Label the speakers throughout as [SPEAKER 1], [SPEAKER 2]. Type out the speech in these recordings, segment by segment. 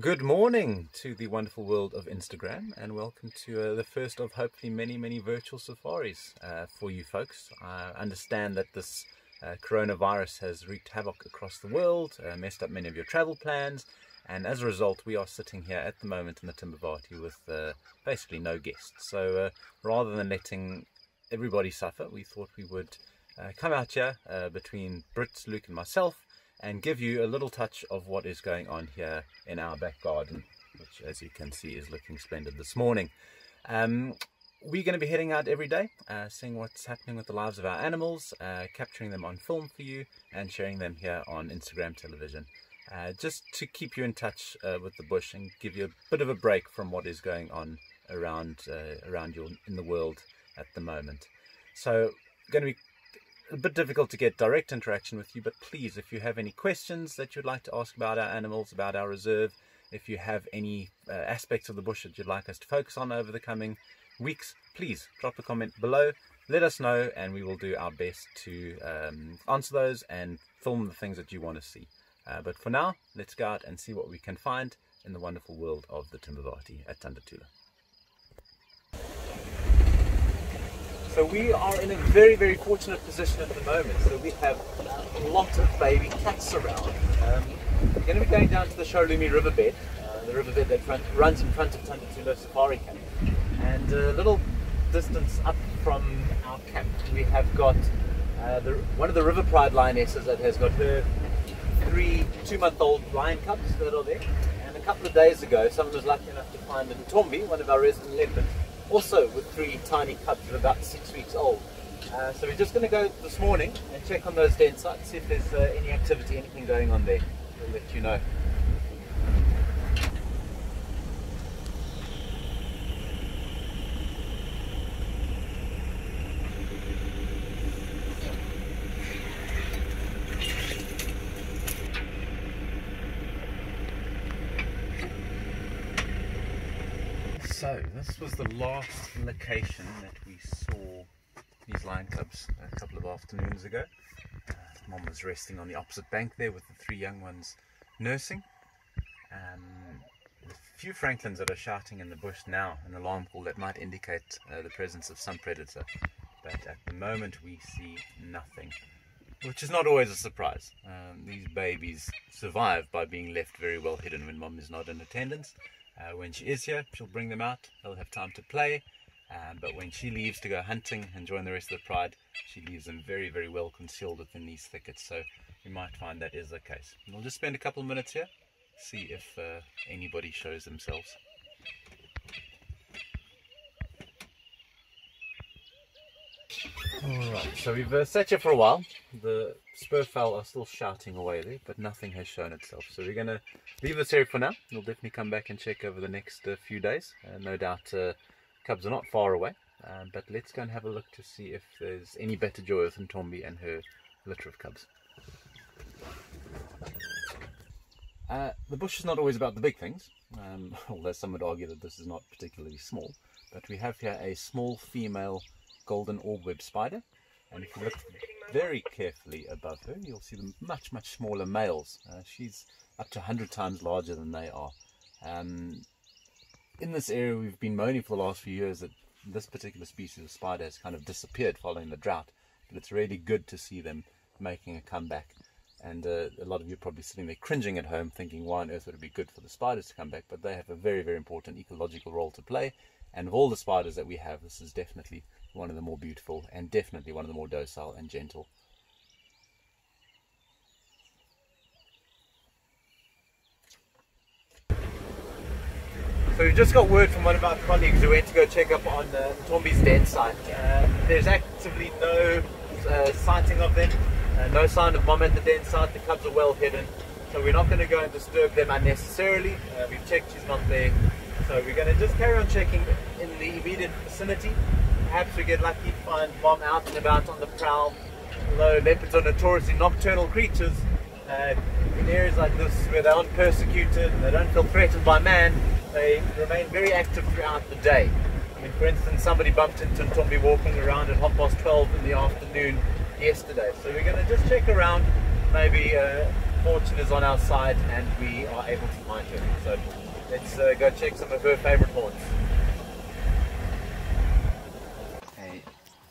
[SPEAKER 1] Good morning to the wonderful world of Instagram, and welcome to the first of hopefully many virtual safaris for you folks. I understand that this coronavirus has wreaked havoc across the world, messed up many of your travel plans, and as a result we are sitting here at the moment in the Timbavati with basically no guests. So rather than letting everybody suffer, we thought we would come out here between Brits, Luke and myself and give you a little touch of what is going on here in our back garden, which as you can see is looking splendid this morning. We're going to be heading out every day, seeing what's happening with the lives of our animals, capturing them on film for you and sharing them here on Instagram television, just to keep you in touch with the bush and give you a bit of a break from what is going on around you in the world at the moment. So going to be a bit difficult to get direct interaction with you, but please, if you have any questions that you'd like to ask about our animals, about our reserve, if you have any aspects of the bush that you'd like us to focus on over the coming weeks, please drop a comment below, let us know, and we will do our best to answer those and film the things that you want to see. But for now, let's go out and see what we can find in the wonderful world of the Timbavati at Tandatula. So we are in a very fortunate position at the moment. So we have a lot of baby cats around. We're going to be going down to the Sharlumi riverbed, the riverbed that runs in front of Tandatula Safari Camp. And a little distance up from our camp, we have got one of the River Pride lionesses that has got her 3 2-month-old lion cubs that are there. And a couple of days ago, someone was lucky enough to find a Ntombi, one of our resident leopards, also with 3 tiny cubs of about 6 weeks old. So we're just going to go this morning and check on those den sites, see if there's any activity, anything going on there. We'll let you know. So this was the last location that we saw these lion cubs a couple of afternoons ago. Mom was resting on the opposite bank there with the 3 young ones nursing. A few francolins that are shouting in the bush now, an alarm call that might indicate the presence of some predator, but at the moment we see nothing, which is not always a surprise. These babies survive by being left very well hidden when Mom is not in attendance. When she is here, she'll bring them out, they'll have time to play, but when she leaves to go hunting and join the rest of the pride, she leaves them very well concealed within these thickets, so we might find that is the case. And we'll just spend a couple of minutes here, see if anybody shows themselves. Alright, so we've sat here for a while. The spurfowl are still shouting away there, but nothing has shown itself. So we're going to leave this area for now. We'll definitely come back and check over the next few days. No doubt cubs are not far away, but let's go and have a look to see if there's any better joy with Ntombi and her litter of cubs. The bush is not always about the big things, although some would argue that this is not particularly small, but we have here a small female golden orb-web spider, and if you look very carefully above her, you'll see the much smaller males. She's up to 100 times larger than they are. In this area we've been moaning for the last few years that this particular species of spider has kind of disappeared following the drought, but it's really good to see them making a comeback. And a lot of you are probably sitting there cringing at home thinking why on earth would it be good for the spiders to come back, but they have a very important ecological role to play, and of all the spiders that we have, this is definitely one of the more beautiful and definitely one of the more docile and gentle. So we've just got word from one of our colleagues who went to go check up on Ntombi's den site. There's actively no sighting of them, no sign of Mom at the den site. The cubs are well hidden, so we're not going to go and disturb them unnecessarily. We've checked, she's not there, so we're going to just carry on checking in the immediate vicinity. Perhaps we get lucky to find Mom out and about on the prowl. Although leopards are notoriously nocturnal creatures, in areas like this where they aren't persecuted and they don't feel threatened by man, they remain very active throughout the day. I mean, for instance, somebody bumped into Ntombi walking around at 12:30 in the afternoon yesterday. So we're going to just check around, maybe fortune is on our side and we are able to find her. So let's go check some of her favorite haunts. A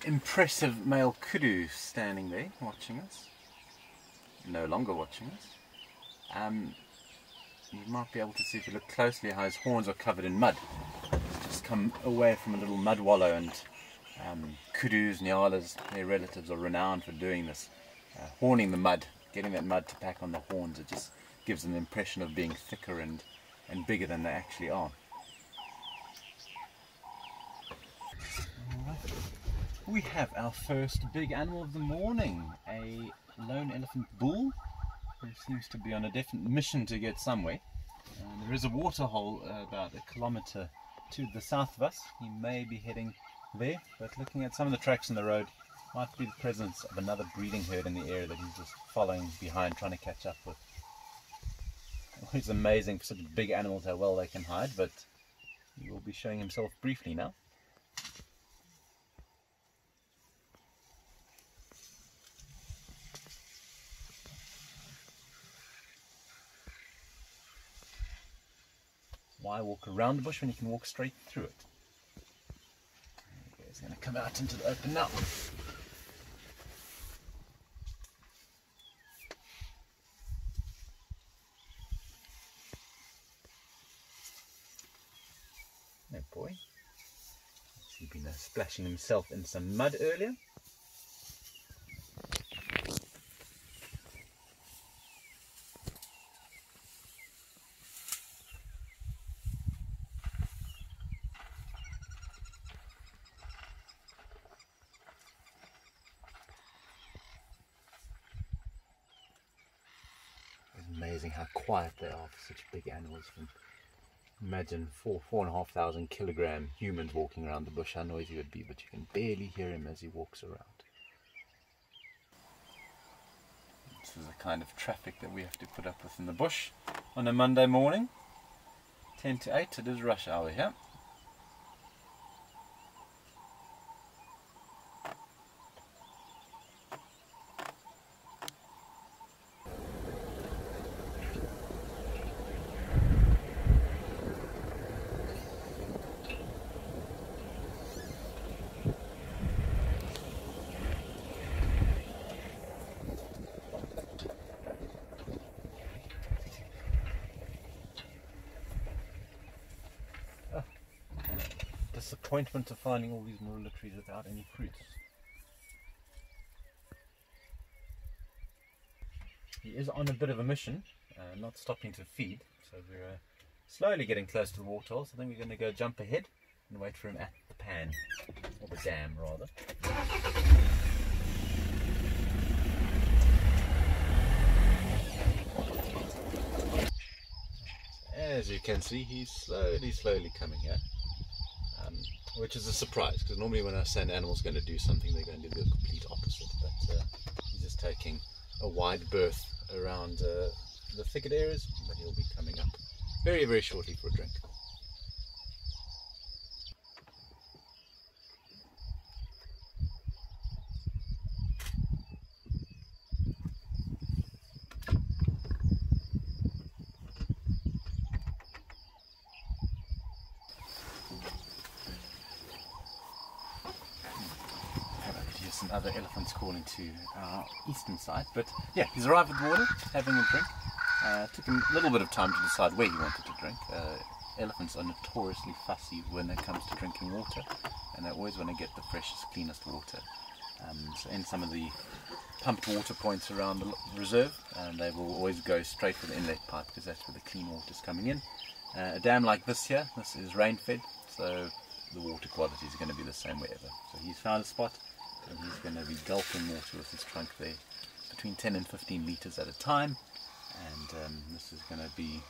[SPEAKER 1] impressive male kudu standing there watching us. No longer watching us. You might be able to see if you look closely how his horns are covered in mud. He's just come away from a little mud wallow, and kudus, nyalas, their relatives are renowned for doing this. Horning the mud, getting that mud to pack on the horns. It just gives an impression of being thicker and bigger than they actually are. Right. We have our first big animal of the morning, a lone elephant bull, who seems to be on a definite mission to get somewhere. There is a waterhole about a kilometre to the south of us. He may be heading there, but looking at some of the tracks in the road, might be the presence of another breeding herd in the area that he's just following behind, trying to catch up with. It's amazing for such big animals how well they can hide, but he will be showing himself briefly now. Why walk around the bush when you can walk straight through it? He's going to come out into the open now. No boy. He's been splashing himself in some mud earlier. It's amazing how quiet they are for such big animals. Imagine 4,500 kilogram humans walking around the bush, how noisy it would be, but you can barely hear him as he walks around. This is the kind of traffic that we have to put up with in the bush on a Monday morning. 10 to 8, it is rush hour here. Disappointment of finding all these marula trees without any fruits. He is on a bit of a mission, not stopping to feed, so we're slowly getting close to the waterhole. So I think we're going to go jump ahead and wait for him at the pan, or the dam rather. As you can see, he's slowly coming here. Which is a surprise, because normally when I say an animal's going to do something, they're going to do the complete opposite. But he's just taking a wide berth around the thicket areas, but he'll be coming up very, very shortly for a drink. Some other elephants calling to our eastern side, but yeah, he's arrived at the water, having a drink. Took him a little bit of time to decide where he wanted to drink. Elephants are notoriously fussy when it comes to drinking water, and they always want to get the freshest, cleanest water. So in some of the pumped water points around the reserve, they will always go straight for the inlet pipe, because that's where the clean water is coming in. A dam like this here, this is rain fed, so the water quality is going to be the same wherever. So he's found a spot, and he's going to be gulping water with his trunk there, between 10 and 15 litres at a time. And this is going to be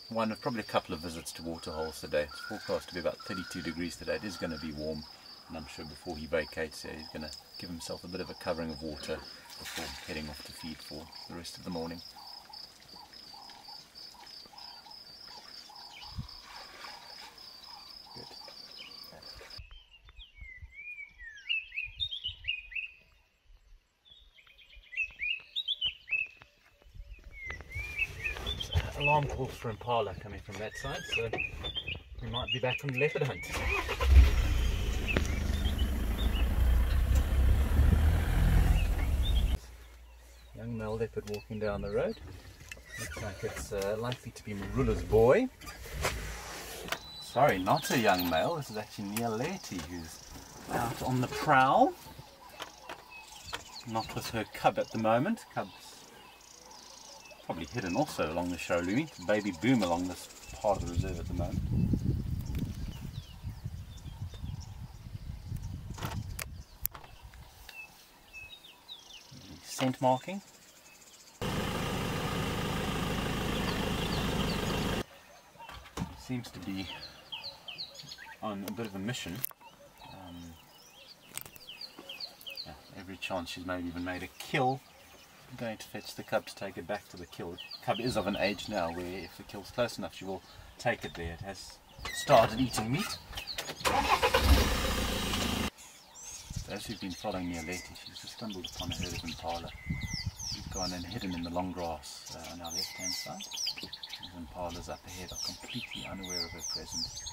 [SPEAKER 1] one of probably a couple of visits to waterholes today. It's forecast to be about 32 degrees today. It is going to be warm, and I'm sure before he vacates here, he's going to give himself a bit of a covering of water before heading off to feed for the rest of the morning. Good. alarm calls for impala coming from that side, so we might be back on the leopard hunt. Young male leopard walking down the road. Looks like it's likely to be Marula's boy. Sorry, not a young male. This is actually Timbavati, who's out on the prowl. Not with her cub at the moment. Cub's probably hidden also along the Sholumi. It's a baby boom along this part of the reserve at the moment. Scent marking. Seems to be on a bit of a mission. Yeah, every chance she's maybe even made a kill. I'm going to fetch the cub to take it back to the kill. The cub is of an age now where if the kill's close enough she will take it there. It has started eating meat. As we've been following Timbavati, she's just stumbled upon a herd of impala. She's gone and hidden in the long grass on our left hand side. These impalas up ahead are completely unaware of her presence.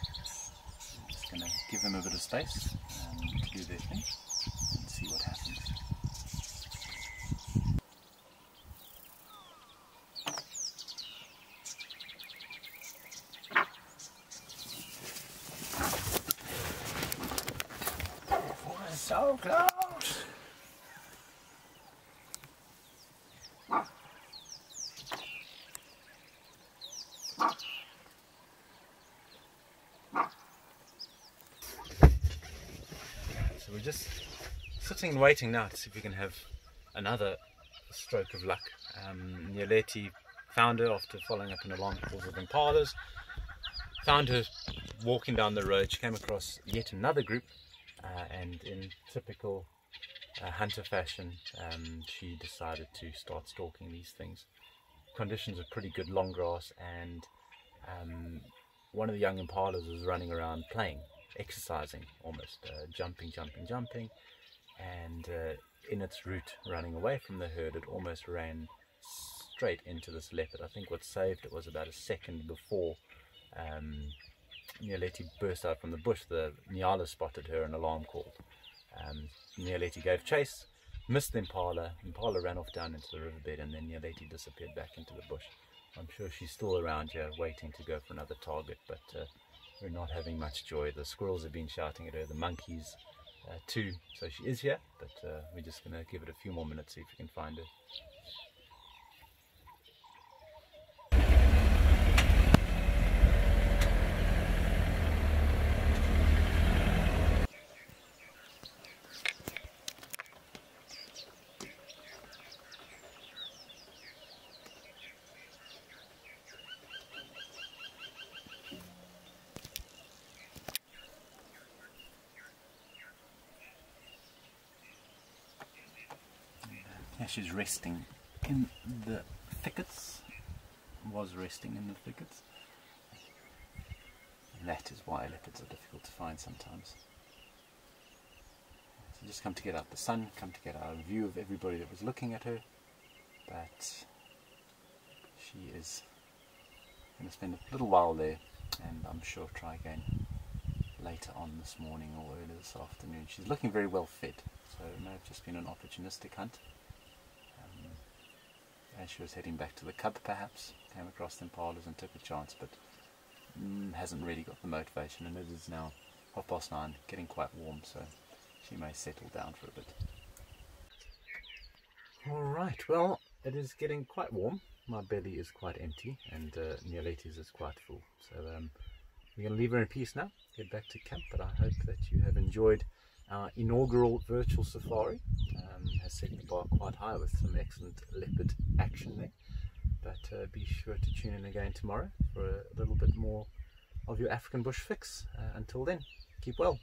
[SPEAKER 1] I'm just going to give them a bit of space to do their thing and see what happens. So close! So we're just sitting and waiting now to see if we can have another stroke of luck. Timbavati found her after following up an alarm calls of impalas. Found her walking down the road. She came across yet another group. And in typical hunter fashion, she decided to start stalking these things. Conditions are pretty good, long grass, and one of the young impalas was running around playing, exercising almost, jumping, and in its route running away from the herd, it almost ran straight into this leopard. I think what saved it was about a second before Timbavati burst out from the bush. The Nyala spotted her and alarm called. Timbavati gave chase, missed the impala. Impala ran off down into the riverbed, and then Timbavati disappeared back into the bush. I'm sure she's still around here waiting to go for another target, but we're not having much joy. The squirrels have been shouting at her, the monkeys too, so she is here, but we're just going to give it a few more minutes, see if we can find her. She's resting in the thickets, was resting in the thickets. And that is why leopards are difficult to find sometimes. So just come to get out the sun, come to get out a view of everybody that was looking at her, but she is going to spend a little while there, and I'm sure try again later on this morning or early this afternoon. She's looking very well fed, so it may have just been an opportunistic hunt. As she was heading back to the cub, perhaps came across the impalas and took a chance, but hasn't really got the motivation, and it is now 9:30, getting quite warm, so she may settle down for a bit. Alright, well, it is getting quite warm. My belly is quite empty, and Timbavati's is quite full, so we're going to leave her in peace now, get back to camp, but I hope that you have enjoyed our inaugural virtual safari. Has set the bar quite high with some excellent leopard action there, but be sure to tune in again tomorrow for a little bit more of your African bush fix. Until then, keep well.